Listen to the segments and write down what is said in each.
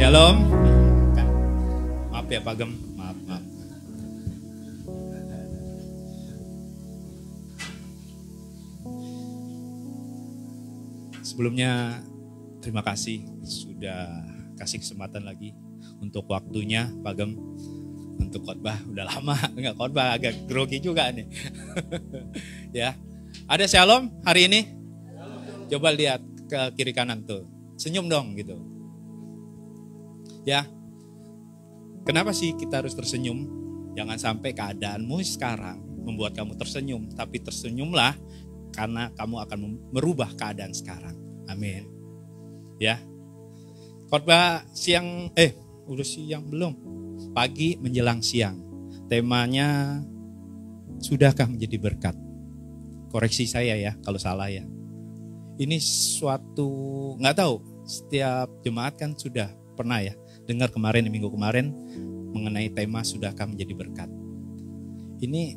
Shalom. Maaf ya Pak Gem, maaf. Sebelumnya terima kasih sudah kasih kesempatan lagi untuk waktunya Pak Gem untuk khotbah. Udah lama nggak khotbah, agak grogi juga nih. Ya, ada shalom hari ini? Coba lihat ke kiri kanan tuh, senyum dong gitu. Ya, kenapa sih kita harus tersenyum? Jangan sampai keadaanmu sekarang membuat kamu tersenyum, tapi tersenyumlah karena kamu akan merubah keadaan sekarang. Amin. Ya. Khotbah siang, udah siang belum? Pagi menjelang siang. Temanya, sudahkah menjadi berkat? Koreksi saya ya kalau salah ya. Ini suatu, nggak tahu, setiap jemaat kan sudah pernah ya dengar kemarin, minggu kemarin mengenai tema sudahkah menjadi berkat. Ini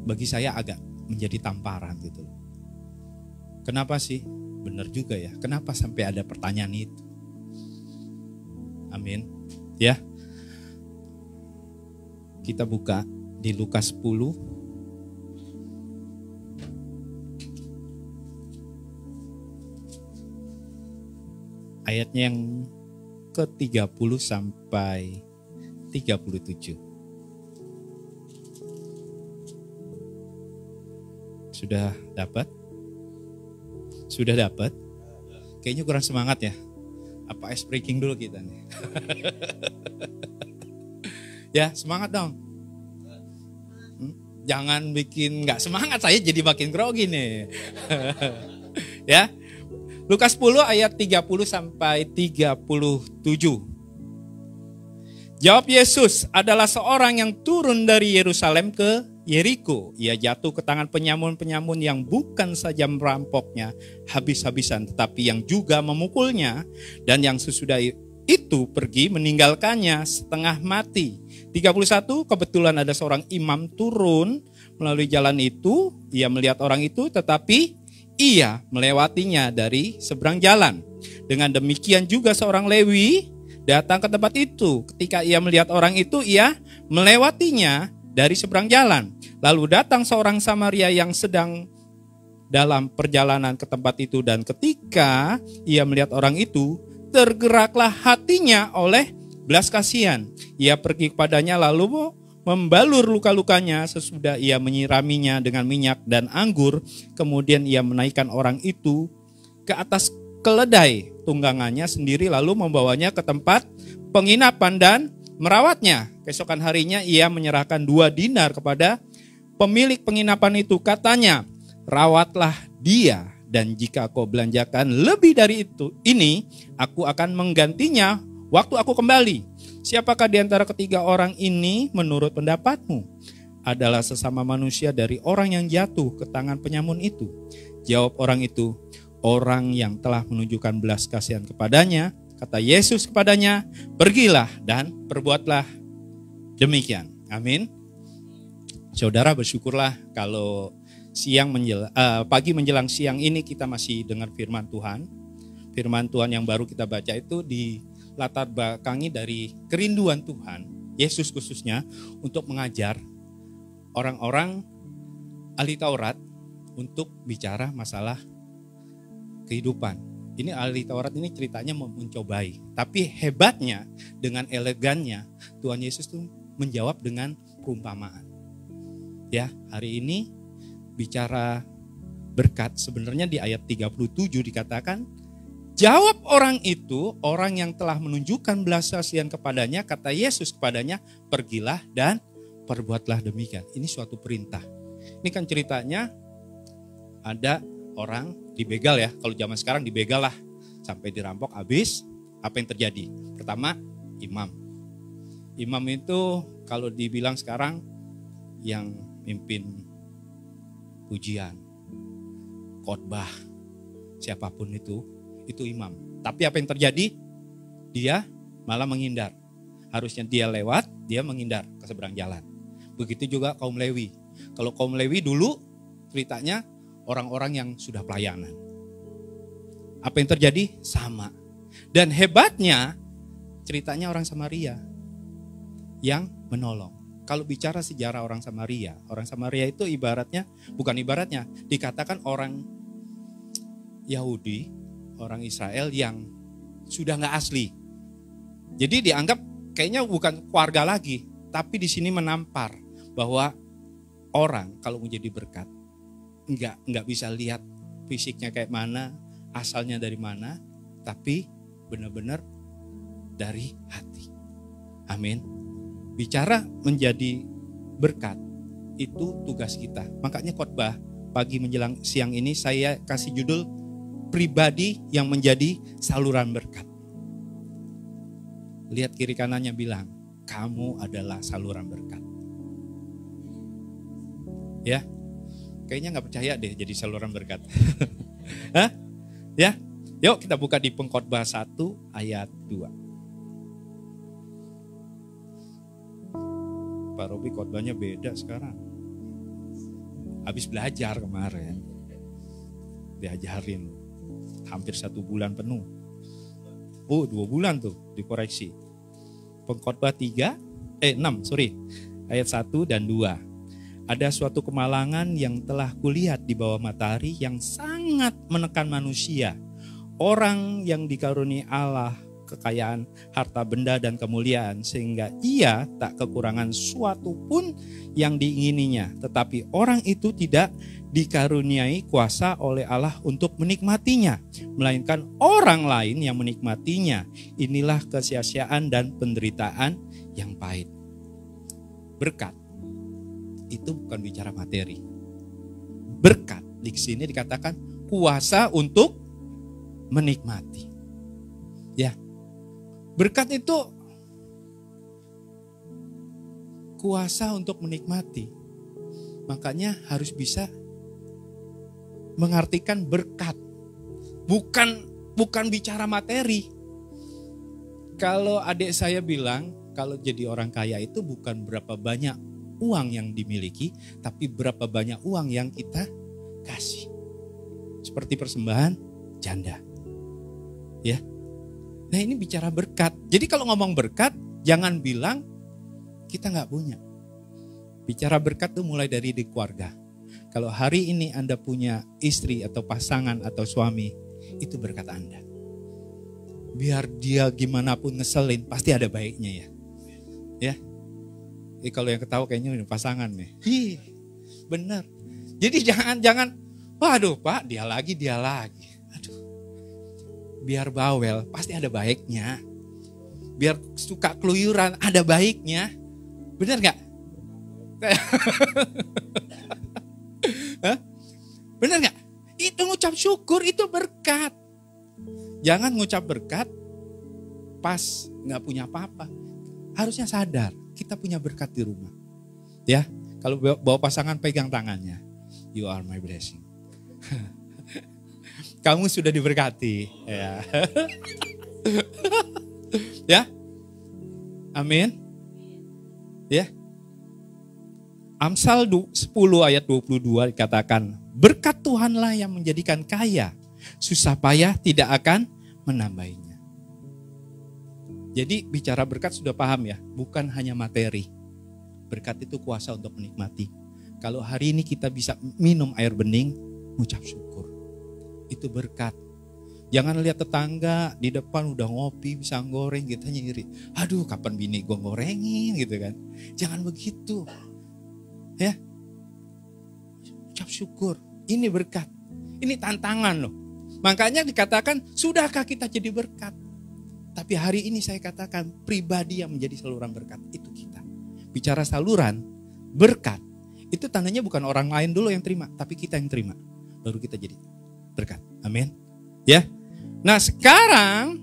bagi saya agak menjadi tamparan gitu. Kenapa sih? Benar juga ya. Kenapa sampai ada pertanyaan itu? Amin. Ya. Kita buka di Lukas 10. Ayatnya yang ke-30 sampai 37. Sudah dapat? Sudah dapat? Kayaknya kurang semangat ya. Apa ice breaking dulu kita nih? Ya, semangat dong. Jangan bikin gak semangat, saya jadi makin grogi nih. Ya. Lukas 10 ayat 30 sampai 37. Jawab Yesus, adalah seorang yang turun dari Yerusalem ke Yeriko. Ia jatuh ke tangan penyamun-penyamun yang bukan saja merampoknya habis-habisan, tetapi yang juga memukulnya, dan yang sesudah itu pergi meninggalkannya setengah mati. 31, kebetulan ada seorang imam turun melalui jalan itu. Ia melihat orang itu, tetapi ia melewatinya dari seberang jalan. Dengan demikian juga seorang Lewi datang ke tempat itu. Ketika ia melihat orang itu, ia melewatinya dari seberang jalan. Lalu datang seorang Samaria yang sedang dalam perjalanan ke tempat itu, dan ketika ia melihat orang itu, tergeraklah hatinya oleh belas kasihan. Ia pergi kepadanya lalu membalur luka-lukanya. Sesudah ia menyiraminya dengan minyak dan anggur, kemudian ia menaikkan orang itu ke atas keledai tunggangannya sendiri, lalu membawanya ke tempat penginapan dan merawatnya. Keesokan harinya ia menyerahkan 2 dinar kepada pemilik penginapan itu. Katanya, rawatlah dia, dan jika kau belanjakan lebih dari ini, aku akan menggantinya waktu aku kembali. Siapakah di antara ketiga orang ini menurut pendapatmu adalah sesama manusia dari orang yang jatuh ke tangan penyamun itu? Jawab orang itu, orang yang telah menunjukkan belas kasihan kepadanya. Kata Yesus kepadanya, pergilah dan perbuatlah demikian. Amin. Saudara, bersyukurlah kalau pagi menjelang siang ini kita masih dengar firman Tuhan. Firman Tuhan yang baru kita baca itu di latar belakangi dari kerinduan Tuhan, Yesus khususnya, untuk mengajar orang-orang ahli Taurat untuk bicara masalah kehidupan. Ini ahli Taurat ini ceritanya mencobai, tapi hebatnya dengan elegannya Tuhan Yesus tuh menjawab dengan perumpamaan. Ya, hari ini bicara berkat, sebenarnya di ayat 37 dikatakan, jawab orang itu, orang yang telah menunjukkan belas kasihan kepadanya, kata Yesus kepadanya, pergilah dan perbuatlah demikian. Ini suatu perintah. Ini kan ceritanya ada orang dibegal ya, kalau zaman sekarang dibegal lah, sampai dirampok habis. Apa yang terjadi? Pertama, imam. Imam itu kalau dibilang sekarang yang mimpin pujian, khotbah, siapapun itu imam. Tapi apa yang terjadi? Dia malah menghindar. Harusnya dia lewat, dia menghindar ke seberang jalan. Begitu juga kaum Lewi. Kalau kaum Lewi dulu ceritanya orang-orang yang sudah pelayanan. Apa yang terjadi? Sama. Dan hebatnya ceritanya orang Samaria yang menolong. Kalau bicara sejarah orang Samaria itu dikatakan orang Yahudi, orang Israel yang sudah nggak asli. Jadi dianggap kayaknya bukan keluarga lagi, tapi di sini menampar bahwa orang kalau menjadi berkat nggak bisa lihat fisiknya kayak mana, asalnya dari mana, tapi benar-benar dari hati. Amin. Bicara menjadi berkat itu tugas kita. Makanya khotbah pagi menjelang siang ini saya kasih judul pribadi yang menjadi saluran berkat. Lihat kiri kanannya bilang, kamu adalah saluran berkat. Ya, kayaknya nggak percaya deh jadi saluran berkat. Hah? Ya, yuk kita buka di Pengkhotbah 1 ayat 2. Pak Robi khotbahnya beda sekarang. Habis belajar kemarin. Diajarin. Hampir 1 bulan penuh. 2 bulan tuh dikoreksi. Pengkhotbah 6 ayat 1 dan 2. Ada suatu kemalangan yang telah kulihat di bawah matahari yang sangat menekan manusia. Orang yang dikaruniai Allah kekayaan, harta benda dan kemuliaan sehingga ia tak kekurangan suatu pun yang diingininya. Tetapi orang itu tidak dikaruniai kuasa oleh Allah untuk menikmatinya, melainkan orang lain yang menikmatinya. Inilah kesia-siaan dan penderitaan yang pahit. Berkat itu bukan bicara materi. Berkat di sini dikatakan kuasa untuk menikmati. Ya. Berkat itu kuasa untuk menikmati. Makanya harus bisa mengartikan berkat. Bukan bicara materi. Kalau adik saya bilang, kalau jadi orang kaya itu bukan berapa banyak uang yang dimiliki, tapi berapa banyak uang yang kita kasih. Seperti persembahan janda. Ya. Nah ini bicara berkat. Jadi kalau ngomong berkat, jangan bilang kita gak punya. Bicara berkat tuh mulai dari di keluarga. Kalau hari ini Anda punya istri atau pasangan atau suami, itu berkat Anda. Biar dia gimana pun ngeselin, pasti ada baiknya ya. Ya. Kalau yang ketawa kayaknya ini pasangan nih. Bener. Jadi jangan, waduh Pak, dia lagi. Biar bawel, pasti ada baiknya. Biar suka keluyuran, ada baiknya. Benar gak? Benar gak? Itu ngucap syukur, itu berkat. Jangan ngucap berkat pas gak punya apa-apa. Harusnya sadar, kita punya berkat di rumah. Ya, kalau bawa pasangan pegang tangannya. You are my blessing. Kamu sudah diberkati. Ya. Ya. Amin. Ya. Amsal 10 ayat 22 dikatakan, berkat Tuhanlah yang menjadikan kaya, susah payah tidak akan menambahinya. Jadi bicara berkat sudah paham ya, bukan hanya materi. Berkat itu kuasa untuk menikmati. Kalau hari ini kita bisa minum air bening, ucap syukur. Itu berkat. Jangan lihat tetangga di depan udah ngopi, bisa goreng, kita nyiri. Aduh, kapan bini gue gorengin gitu kan. Jangan begitu. Ya. Ucap syukur. Ini berkat. Ini tantangan loh. Makanya dikatakan, sudahkah kita jadi berkat? Tapi hari ini saya katakan, pribadi yang menjadi saluran berkat itu kita. Bicara saluran berkat, itu tandanya bukan orang lain dulu yang terima, tapi kita yang terima. Baru kita jadi berkat. Amin. Ya. Nah sekarang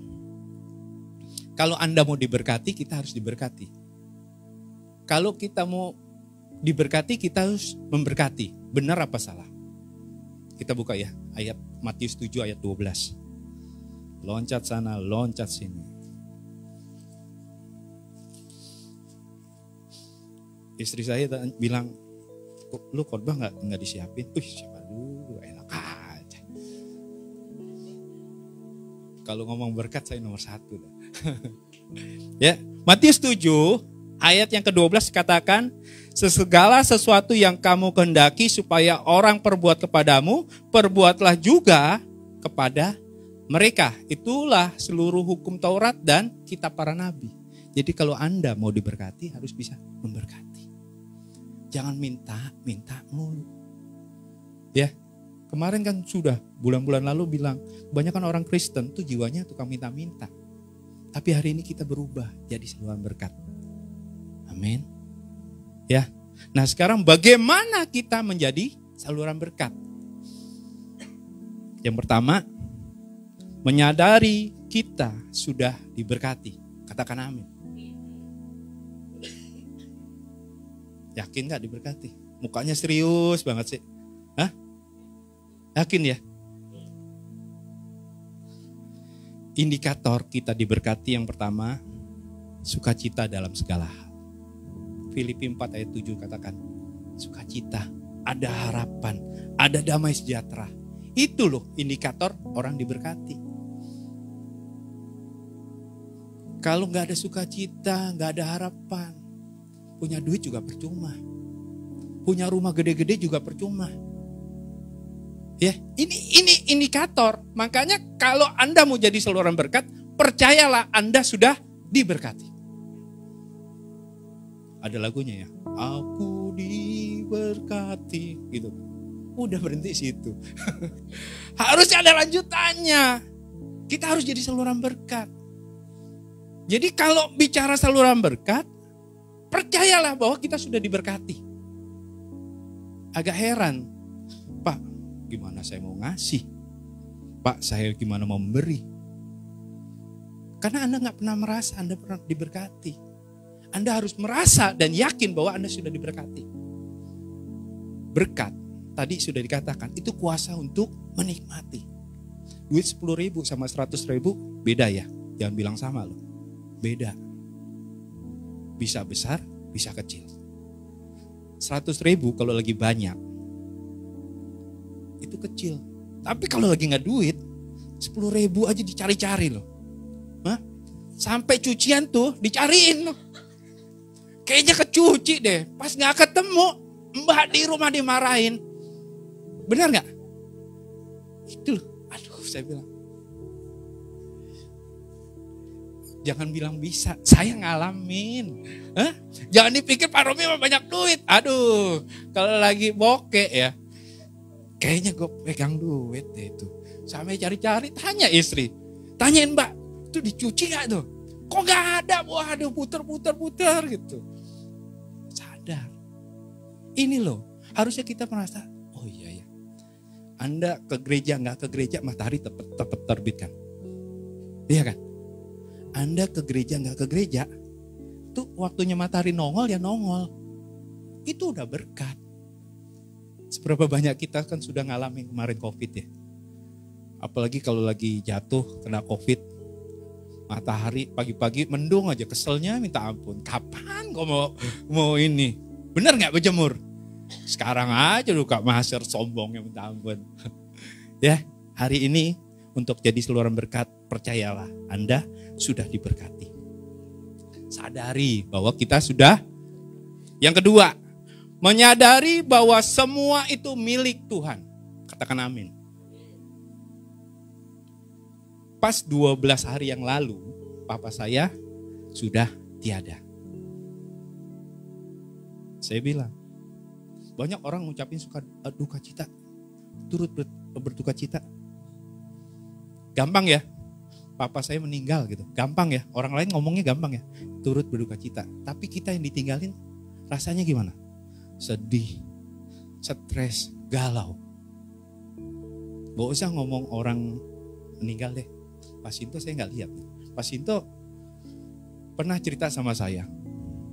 kalau Anda mau diberkati, kita harus diberkati. Kalau kita mau diberkati, kita harus memberkati. Benar apa salah? Kita buka ya ayat Matius 7 ayat 12. Loncat sana, loncat sini. Istri saya bilang, lu khotbah nggak disiapin? Siapa dulu, enak aja. Kalau ngomong berkat saya nomor 1. Ya, Matius 7 ayat yang ke-12 katakan, segala sesuatu yang kamu kehendaki supaya orang perbuat kepadamu, perbuatlah juga kepada mereka. Itulah seluruh hukum Taurat dan kitab para nabi. Jadi kalau Anda mau diberkati harus bisa memberkati. Jangan minta mulu. Ya, kemarin kan sudah bulan-bulan lalu bilang, kebanyakan orang Kristen tuh jiwanya tukang minta-minta. Tapi hari ini kita berubah jadi saluran berkat. Amin. Ya. Nah, sekarang bagaimana kita menjadi saluran berkat? Yang pertama, menyadari kita sudah diberkati. Katakan amin. Yakin gak diberkati? Mukanya serius banget sih. Hah? Yakin ya? Indikator kita diberkati yang pertama, sukacita dalam segala hal. Filipi 4 ayat 7 katakan, sukacita, ada harapan, ada damai sejahtera. Itu loh indikator orang diberkati. Kalau gak ada sukacita, gak ada harapan, punya duit juga percuma. Punya rumah gede-gede juga percuma. Ya, ini indikator. Makanya kalau Anda mau jadi saluran berkat, percayalah Anda sudah diberkati. Ada lagunya ya, aku diberkati, gitu. Udah berhenti situ. Harusnya ada lanjutannya. Kita harus jadi saluran berkat. Jadi kalau bicara saluran berkat, percayalah bahwa kita sudah diberkati. Agak heran, Pak, gimana saya mau ngasih? Pak, saya gimana mau memberi? Karena Anda gak pernah merasa Anda pernah diberkati. Anda harus merasa dan yakin bahwa Anda sudah diberkati. Berkat, tadi sudah dikatakan, itu kuasa untuk menikmati. Duit 10.000 sama 100.000 beda ya. Jangan bilang sama loh. Beda. Bisa besar, bisa kecil. 100.000 kalau lagi banyak, itu kecil. Tapi kalau lagi gak duit, 10.000 aja dicari-cari loh. Hah? Sampai cucian tuh dicariin loh. Kayaknya kecuci deh. Pas gak ketemu, mbak di rumah dimarahin. Benar gak? Itu loh. Aduh, saya bilang. Jangan bilang bisa, saya ngalamin. Hah? Jangan dipikir Pak Romi banyak duit. Aduh, kalau lagi bokeh ya, kayaknya gue pegang duit deh itu. Sampai cari-cari, tanya istri. Tanyain mbak, itu dicuci gak tuh? Kok gak ada? Waduh, puter gitu. Sadar. Ini loh, harusnya kita merasa, oh iya ya. Anda ke gereja, gak ke gereja, matahari tetap terbit kan? Iya kan? Anda ke gereja gak ke gereja, tuh waktunya matahari nongol ya nongol. Itu udah berkat. Seberapa banyak kita kan sudah ngalamin kemarin COVID ya. Apalagi kalau lagi jatuh kena COVID. Matahari pagi-pagi mendung aja, keselnya minta ampun. Kapan kok mau ini? Bener gak berjemur? Sekarang aja lu Kak Maser sombongnya minta ampun. Ya, hari ini untuk jadi saluran berkat, percayalah Anda sudah diberkati. Sadari bahwa kita sudah. Yang kedua, menyadari bahwa semua itu milik Tuhan. Katakan amin. Pas 12 hari yang lalu, papa saya sudah tiada. Saya bilang, banyak orang ngucapin duka cita, turut berduka cita. Gampang ya, papa saya meninggal gitu. Gampang ya, orang lain ngomongnya gampang ya. Turut berduka cita. Tapi kita yang ditinggalin rasanya gimana? Sedih, stres, galau. Gak usah ngomong orang meninggal deh. Pak Sinto saya gak lihat. Pak Sinto pernah cerita sama saya.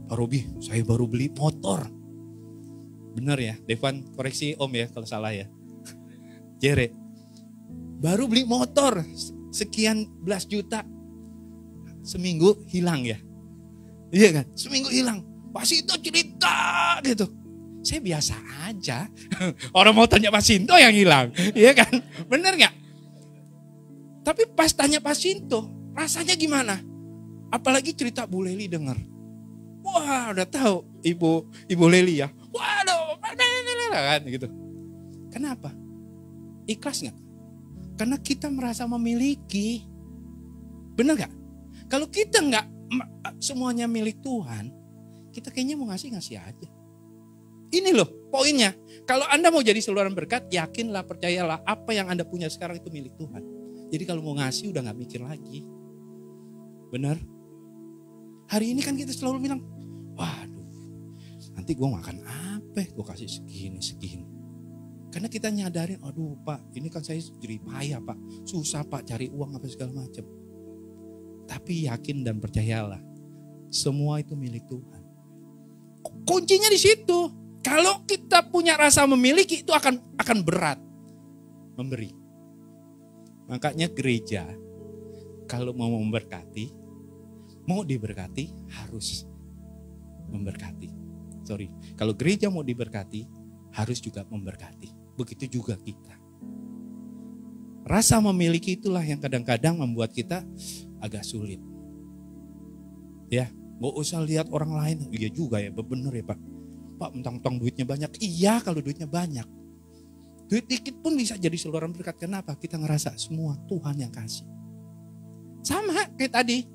Pak Robi, saya baru beli motor. Benar ya, Devan koreksi Om ya kalau salah ya. Jere. Baru beli motor sekian belas juta. Seminggu hilang ya. Iya kan? Seminggu hilang. Pak Sinto cerita gitu. Saya biasa aja. Orang mau tanya Pak Sinto yang hilang. Iya kan? Bener gak? Tapi pas tanya Pak Sinto, rasanya gimana? Apalagi cerita Bu Leli dengar. Wah, udah tahu Ibu Leli ya. Waduh, kan gitu. Kenapa? Ikhlas nggak? Karena kita merasa memiliki. Benar nggak? Kalau kita nggak semuanya milik Tuhan, kita kayaknya mau ngasih aja. Ini loh poinnya. Kalau Anda mau jadi saluran berkat, yakinlah, percayalah apa yang Anda punya sekarang itu milik Tuhan. Jadi kalau mau ngasih udah gak mikir lagi. Benar? Hari ini kan kita selalu bilang, waduh, nanti gue makan apa? Gue kasih segini. Karena kita nyadarin, aduh Pak, ini kan saya jerih payah Pak. Susah Pak cari uang apa segala macam. Tapi yakin dan percayalah, semua itu milik Tuhan. Kuncinya di situ. Kalau kita punya rasa memiliki, itu akan berat memberi. Makanya gereja kalau mau memberkati, mau diberkati harus memberkati. Kalau gereja mau diberkati harus juga memberkati. Begitu juga kita. Rasa memiliki itulah yang kadang-kadang membuat kita agak sulit. Ya, gak usah lihat orang lain. Iya juga ya, bener ya Pak. Pak, mentang-mentang duitnya banyak. Iya, kalau duitnya banyak. Duit dikit pun bisa jadi saluran berkat. Kenapa? Kita ngerasa semua Tuhan yang kasih. Sama kayak tadi.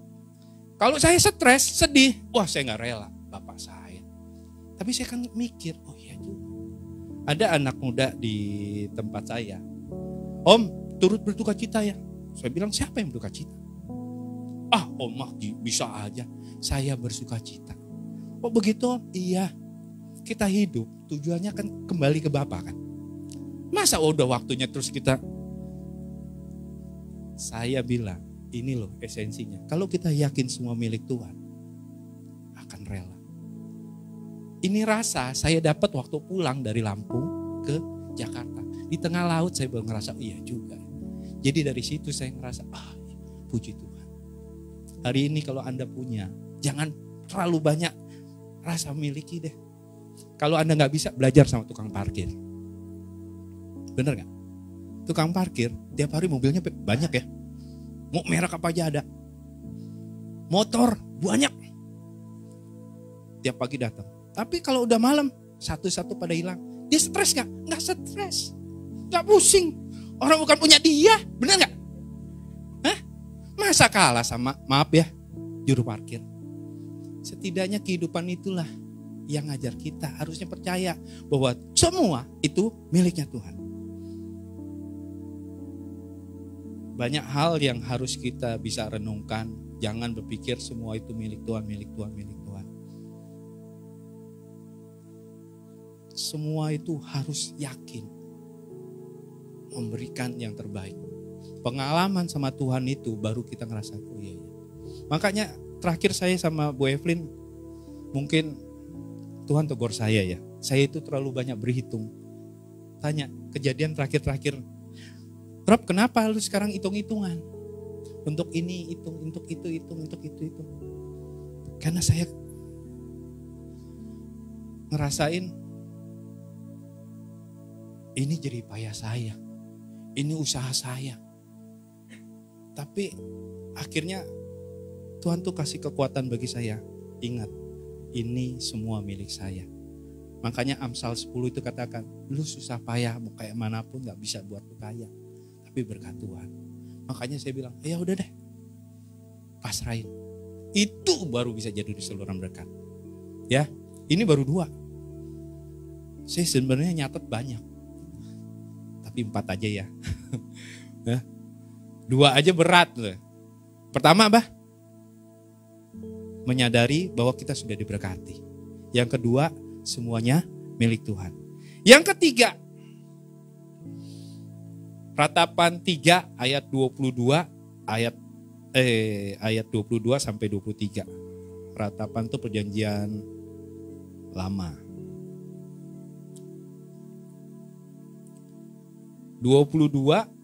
Kalau saya stres, sedih. Wah, saya gak rela Bapak saya. Tapi saya kan mikir, oh iya juga. Ada anak muda di tempat saya. Om, turut berduka cita ya. Saya bilang, siapa yang berduka cita? Ah, Om mah bisa aja. Saya bersuka cita. Oh begitu? Iya. Kita hidup tujuannya kan kembali ke Bapa kan. Masa udah waktunya terus kita. Saya bilang ini loh esensinya. Kalau kita yakin semua milik Tuhan, akan rela. Ini rasa saya dapat waktu pulang dari Lampung ke Jakarta. Di tengah laut saya baru ngerasa iya juga. Jadi dari situ saya ngerasa puji Tuhan. Hari ini kalau Anda punya, jangan terlalu banyak rasa miliki deh. Kalau Anda gak bisa, belajar sama tukang parkir. Bener gak? Tukang parkir, tiap hari mobilnya banyak ya. Mau merek apa aja ada. Motor, banyak. Tiap pagi datang. Tapi kalau udah malam, satu-satu pada hilang. Dia stres gak? Gak stres. Gak pusing. Orang bukan punya dia, bener gak? Hah? Masa kalah sama, maaf ya, juru parkir. Setidaknya kehidupan itulah yang ngajar kita harusnya percaya bahwa semua itu miliknya Tuhan. Banyak hal yang harus kita bisa renungkan. Jangan berpikir semua itu milik Tuhan, milik Tuhan, milik Tuhan. Semua itu harus yakin memberikan yang terbaik. Pengalaman sama Tuhan itu baru kita ngerasa, oh iya. Makanya terakhir saya sama Bu Evelyn, mungkin Tuhan tegur saya ya. Saya itu terlalu banyak berhitung. Tanya, kejadian terakhir-terakhir. Rob, kenapa lu sekarang hitung-hitungan? Untuk ini hitung, untuk itu hitung, untuk itu hitung. Karena saya ngerasain ini jerih payah saya. Ini usaha saya. Tapi akhirnya Tuhan tuh kasih kekuatan bagi saya. Ingat, ini semua milik saya. Makanya Amsal 10 itu katakan, lu susah payah mau kayak manapun gak bisa buat lu kaya. Tapi berkat Tuhan. Makanya saya bilang, ya udah deh, pasrahin. Itu baru bisa jadi saluran berkat. Ya, ini baru 2. Saya sebenarnya nyatet banyak. Tapi 4 aja ya. 2 aja berat loh. Pertama apa? Menyadari bahwa kita sudah diberkati. Yang kedua, semuanya milik Tuhan. Yang ketiga, Ratapan 3 ayat 22 ayat 22 sampai 23. Ratapan itu perjanjian lama. 22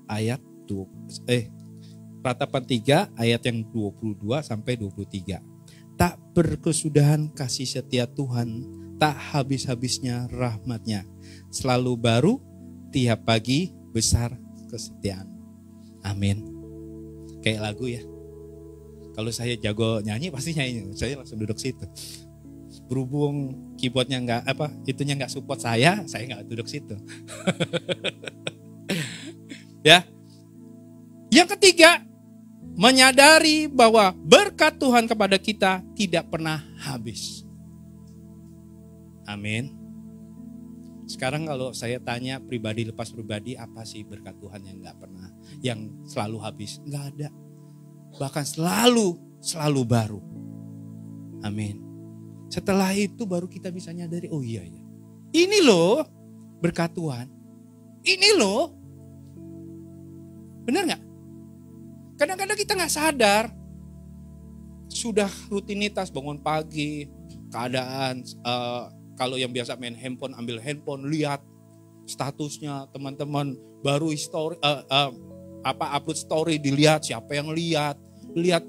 ayat Ratapan 3 ayat yang 22 sampai 23. Tak berkesudahan kasih setia Tuhan, tak habis-habisnya rahmatnya. Selalu baru tiap pagi, besar kesetiaan. Amin. Kayak lagu ya. Kalau saya jago nyanyi pasti nyanyi, saya langsung duduk situ. Berhubung keyboardnya itunya nggak support saya nggak duduk situ. Ya. Yang ketiga, menyadari bahwa berkat Tuhan kepada kita tidak pernah habis. Amin. Sekarang kalau saya tanya pribadi lepas pribadi, apa sih berkat Tuhan yang nggak pernah, yang selalu habis? Nggak ada. Bahkan selalu baru. Amin. Setelah itu baru kita bisa nyadari, oh iya ya. Ini loh berkat Tuhan. Ini loh. Benar nggak? Kadang-kadang kita nggak sadar. Sudah rutinitas bangun pagi, keadaan kalau yang biasa main handphone, ambil handphone, lihat statusnya teman-teman, baru upload story, dilihat siapa yang lihat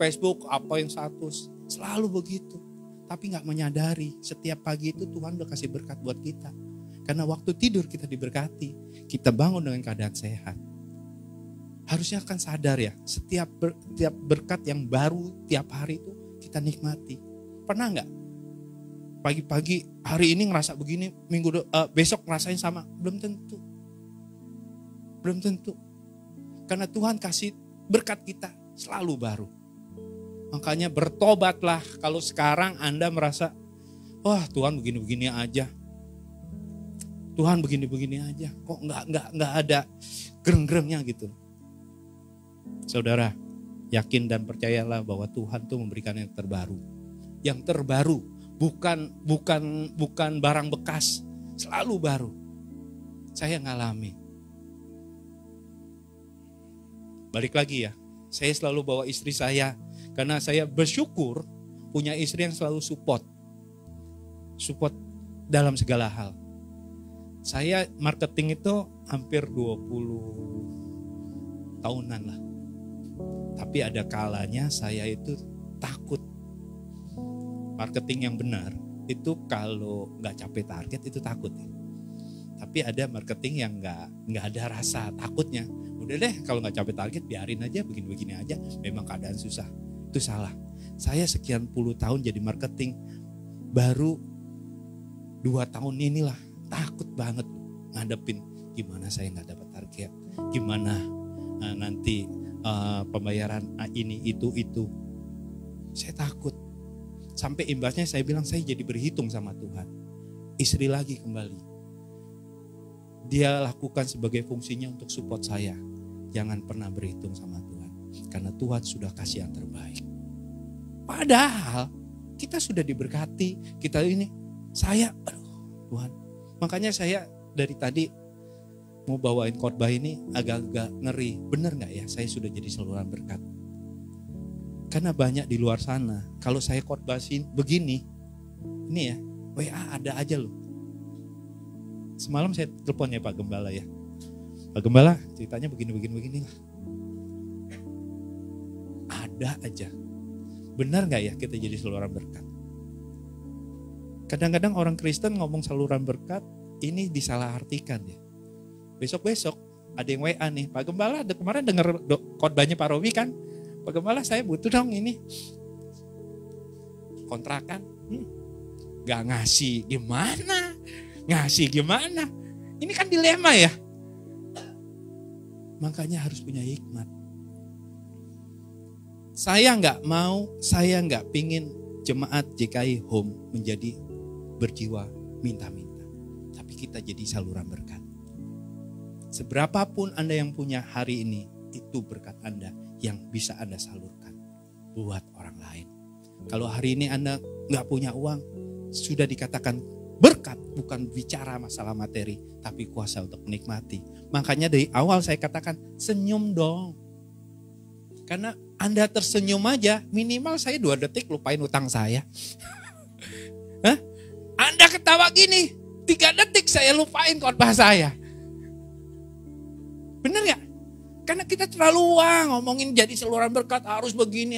Facebook apa yang status, selalu begitu. Tapi nggak menyadari setiap pagi itu Tuhan udah kasih berkat buat kita. Karena waktu tidur kita diberkati, kita bangun dengan keadaan sehat. Harusnya akan sadar ya, setiap berkat yang baru tiap hari itu kita nikmati. Pernah nggak? Pagi-pagi hari ini ngerasa begini, besok ngerasain sama? Belum tentu. Karena Tuhan kasih berkat kita selalu baru. Makanya bertobatlah kalau sekarang Anda merasa, wah Tuhan begini-begini aja. Tuhan begini-begini aja. Kok nggak ada gereng-gerengnya gitu. Saudara, yakin dan percayalah bahwa Tuhan tuh memberikan yang terbaru. Yang terbaru. Bukan barang bekas, selalu baru. Saya ngalami. Balik lagi ya, saya selalu bawa istri saya karena saya bersyukur punya istri yang selalu support dalam segala hal. Saya marketing itu hampir 20 tahunan lah. Tapi ada kalanya saya itu takut. Marketing yang benar itu kalau nggak capai target itu takut ya. Tapi ada marketing yang nggak ada rasa takutnya. Udah deh kalau nggak capai target biarin aja, begini-begini aja. Memang keadaan susah. Itu salah. Saya sekian puluh tahun jadi marketing, baru 2 tahun inilah takut banget ngadepin gimana saya nggak dapat target, gimana nanti pembayaran ini itu. Saya takut. Sampai imbasnya saya bilang saya jadi berhitung sama Tuhan. Istri lagi kembali. Dia lakukan sebagai fungsinya untuk support saya. Jangan pernah berhitung sama Tuhan. Karena Tuhan sudah kasih yang terbaik. Padahal kita sudah diberkati. Kita ini, Tuhan. Makanya saya dari tadi mau bawain khotbah ini agak-agak ngeri. Benar gak ya saya sudah jadi saluran berkat? Karena banyak di luar sana, kalau saya khotbahin begini, ini ya, WA ada aja loh. Semalam saya telepon ya Pak Gembala ya. Pak Gembala ceritanya begini lah. Ada aja. Benar gak ya kita jadi saluran berkat? Kadang-kadang orang Kristen ngomong saluran berkat, ini disalahartikan ya. Besok-besok ada yang WA nih, Pak Gembala kemarin dengar khotbahnya Pak Romi kan? Pak Gembala saya butuh dong ini kontrakan. Gak ngasih gimana? Ngasih gimana? Ini kan dilema ya. Makanya harus punya hikmat. Saya nggak pingin jemaat JKI Home menjadi berjiwa minta-minta. Tapi kita jadi saluran berkat. Seberapapun Anda yang punya hari ini, itu berkat Anda yang bisa Anda salurkan buat orang lain. Kalau hari ini Anda nggak punya uang, sudah dikatakan berkat, bukan bicara masalah materi, tapi kuasa untuk menikmati. Makanya dari awal saya katakan senyum dong. Karena Anda tersenyum aja, minimal saya 2 detik lupain utang saya. Hah? Anda ketawa gini, 3 detik saya lupain khotbah saya. Bener gak? Karena kita terlalu ngomongin jadi saluran berkat, harus begini.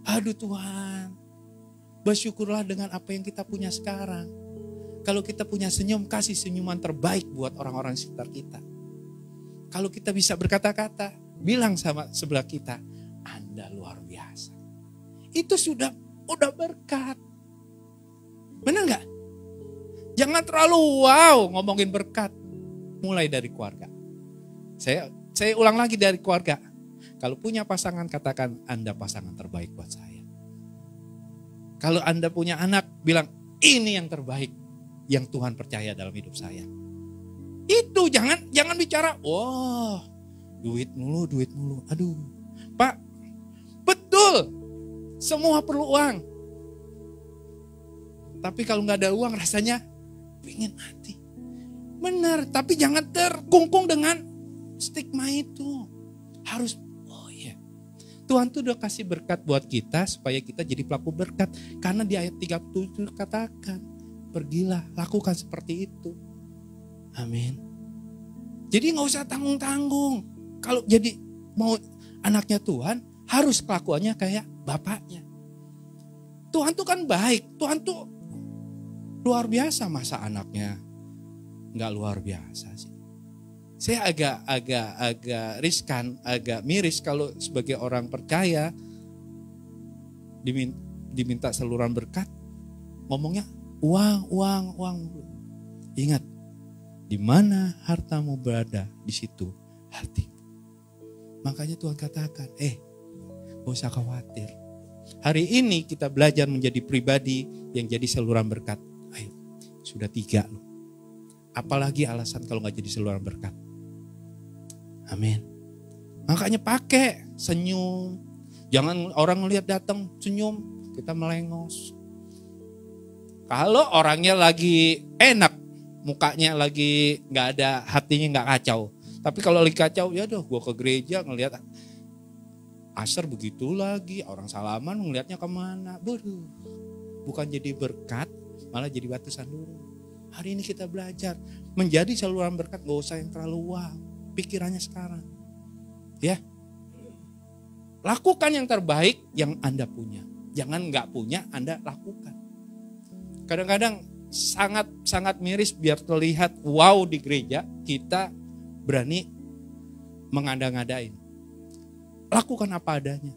Aduh Tuhan, bersyukurlah dengan apa yang kita punya sekarang. Kalau kita punya senyum, kasih senyuman terbaik buat orang-orang sekitar kita. Kalau kita bisa berkata-kata, bilang sama sebelah kita, Anda luar biasa. itu udah berkat. Benar nggak? Jangan terlalu wow ngomongin berkat. Mulai dari keluarga. Saya ulang lagi dari keluarga. Kalau punya pasangan, katakan Anda pasangan terbaik buat saya. Kalau Anda punya anak, bilang ini yang terbaik yang Tuhan percaya dalam hidup saya. Itu jangan bicara, wah duit mulu. Aduh, Pak, betul, semua perlu uang. Tapi kalau nggak ada uang rasanya pengen mati. Benar, tapi jangan terkungkung dengan stigma itu. Harus, oh iya. Tuhan tuh udah kasih berkat buat kita supaya kita jadi pelaku berkat. Karena di ayat 37 katakan, pergilah, lakukan seperti itu. Amin. Jadi gak usah tanggung-tanggung. Kalau jadi mau anaknya Tuhan, harus kelakuannya kayak bapaknya. Tuhan tuh kan baik, Tuhan tuh luar biasa, masa anaknya gak luar biasa sih. Saya agak riskan, agak miris kalau sebagai orang percaya diminta saluran berkat, ngomongnya uang. Ingat, di mana hartamu berada, di situ hatimu. Makanya Tuhan katakan, gak usah khawatir. Hari ini kita belajar menjadi pribadi yang jadi saluran berkat. Ayo, sudah 3 loh. Apalagi alasan kalau gak jadi saluran berkat. Amin. Makanya pakai senyum. Jangan orang ngelihat datang senyum, kita melengos. Kalau orangnya lagi enak, mukanya lagi nggak ada, hatinya nggak kacau. Tapi kalau lagi kacau, ya doh, gue ke gereja ngelihat asar begitu lagi, orang salaman ngelihatnya kemana, bukan jadi berkat, malah jadi batu sandungan. Hari ini kita belajar menjadi saluran berkat, gak usah yang terlalu wow. Pikirannya sekarang. Ya. Lakukan yang terbaik yang Anda punya. Jangan nggak punya, Anda lakukan. Kadang-kadang sangat miris biar terlihat wow di gereja, kita berani mengada-ngadain. Lakukan apa adanya.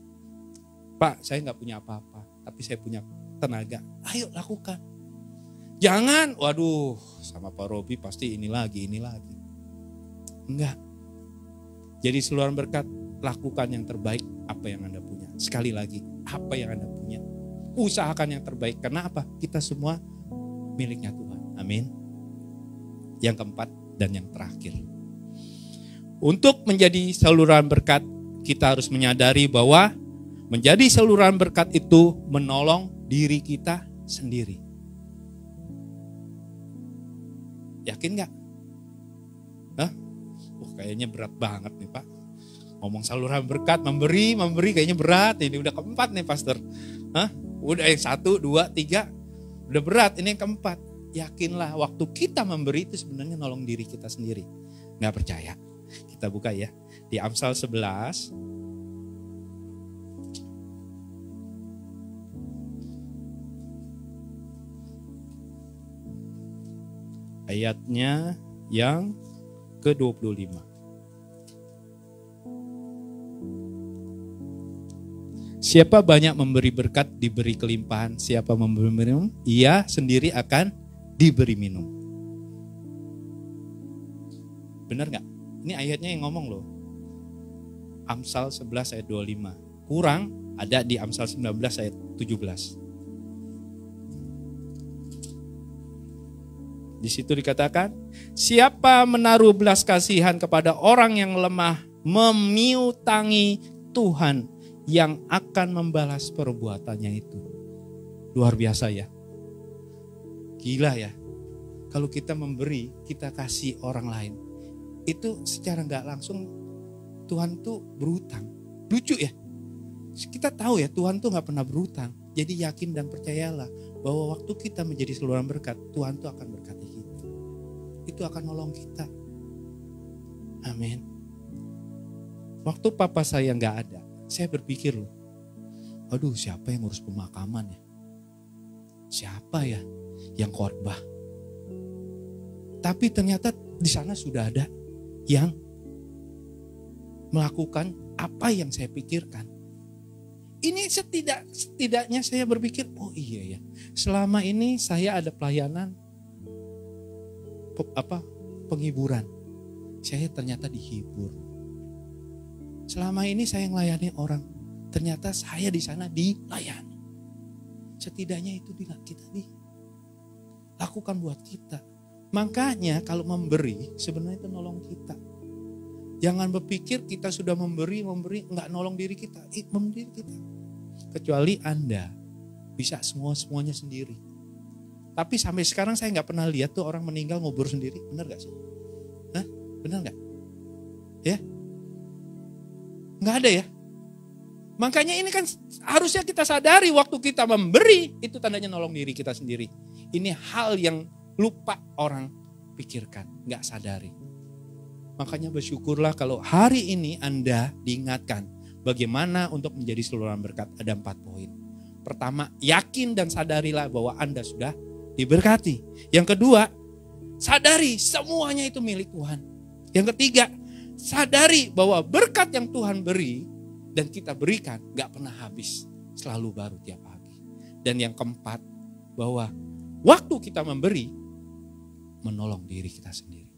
Pak, saya nggak punya apa-apa, tapi saya punya tenaga. Ayo lakukan. Jangan, waduh, sama Pak Robi pasti ini lagi. Enggak. Jadi saluran berkat, lakukan yang terbaik apa yang Anda punya. Sekali lagi, apa yang Anda punya. Usahakan yang terbaik. Karena apa? Kita semua miliknya Tuhan. Amin. Yang keempat dan yang terakhir. Untuk menjadi saluran berkat, kita harus menyadari bahwa menjadi saluran berkat itu menolong diri kita sendiri. Yakin gak? Kayaknya berat banget nih Pak. Ngomong saluran berkat, memberi kayaknya berat. Ini udah keempat nih Pastor. Udah yang 1, 2, 3. Udah berat, ini yang keempat. Yakinlah waktu kita memberi itu sebenarnya nolong diri kita sendiri. Gak percaya? Kita buka ya. Di Amsal 11. Ayatnya yang ke-25. Siapa banyak memberi berkat diberi kelimpahan, siapa memberi minum, ia sendiri akan diberi minum. Benar gak? Ini ayatnya yang ngomong loh. Amsal 11 ayat 25. Kurang ada di Amsal 19 ayat 17. Di situ dikatakan, siapa menaruh belas kasihan kepada orang yang lemah, memiutangi Tuhan yang akan membalas perbuatannya itu. Luar biasa ya. Gila ya. Kalau kita memberi, kita kasih orang lain. Itu secara gak langsung Tuhan tuh berhutang. Lucu ya. Kita tahu ya Tuhan tuh gak pernah berhutang. Jadi yakin dan percayalah bahwa waktu kita menjadi saluran berkat, Tuhan tuh akan berkati kita. Itu akan nolong kita. Amin. Waktu papa saya gak ada, saya berpikir loh, aduh siapa yang ngurus pemakaman ya? Siapa ya yang khotbah? Tapi ternyata di sana sudah ada yang melakukan apa yang saya pikirkan. ini setidaknya saya berpikir, oh iya ya, selama ini saya ada pelayanan penghiburan. Saya ternyata dihibur. Selama ini saya melayani orang, ternyata saya di sana dilayani. Setidaknya itu kita dilakukan buat kita. Makanya kalau memberi sebenarnya itu nolong kita. Jangan berpikir kita sudah memberi enggak nolong diri kita, memberi kita. Kecuali Anda bisa semuanya sendiri. Tapi sampai sekarang saya nggak pernah lihat tuh orang meninggal ngubur sendiri, benar nggak sih? Hah? Benar nggak? Ya? Nggak ada ya? Makanya ini kan harusnya kita sadari waktu kita memberi, itu tandanya nolong diri kita sendiri. Ini hal yang lupa orang pikirkan, nggak sadari. Makanya bersyukurlah kalau hari ini Anda diingatkan bagaimana untuk menjadi saluran berkat. Ada 4 poin. Pertama, yakin dan sadarilah bahwa Anda sudah diberkati. Yang kedua, sadari semuanya itu milik Tuhan. Yang ketiga, sadari bahwa berkat yang Tuhan beri dan kita berikan gak pernah habis, selalu baru tiap pagi. Dan yang keempat, bahwa waktu kita memberi, menolong diri kita sendiri.